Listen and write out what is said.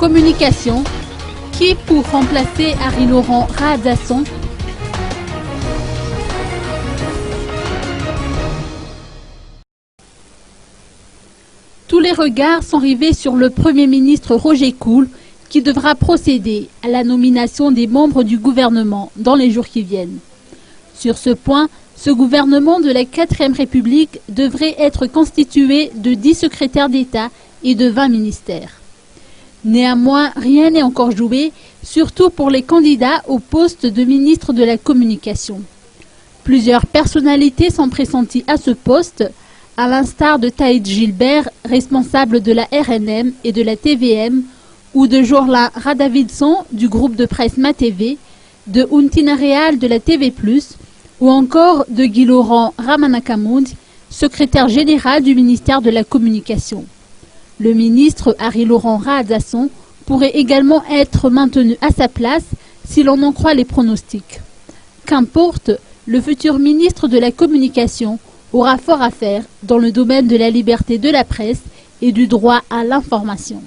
Communication. Qui pour remplacer Henri-Laurent Rahadasson? Tous les regards sont rivés sur le Premier ministre Roger Kool, qui devra procéder à la nomination des membres du gouvernement dans les jours qui viennent. Sur ce point, ce gouvernement de la 4e République devrait être constitué de 10 secrétaires d'État et de 20 ministères. Néanmoins, rien n'est encore joué, surtout pour les candidats au poste de ministre de la Communication. Plusieurs personnalités sont pressenties à ce poste, à l'instar de Taïd Gilbert, responsable de la RNM et de la TVM, ou de Jorlin Radavidson du groupe de presse MaTV, de Untina Real de la TV+, ou encore de Guy-Laurent Ramanakamoud, secrétaire général du ministère de la Communication. Le ministre Henri-Laurent Rahadasson pourrait également être maintenu à sa place si l'on en croit les pronostics. Qu'importe, le futur ministre de la Communication aura fort à faire dans le domaine de la liberté de la presse et du droit à l'information.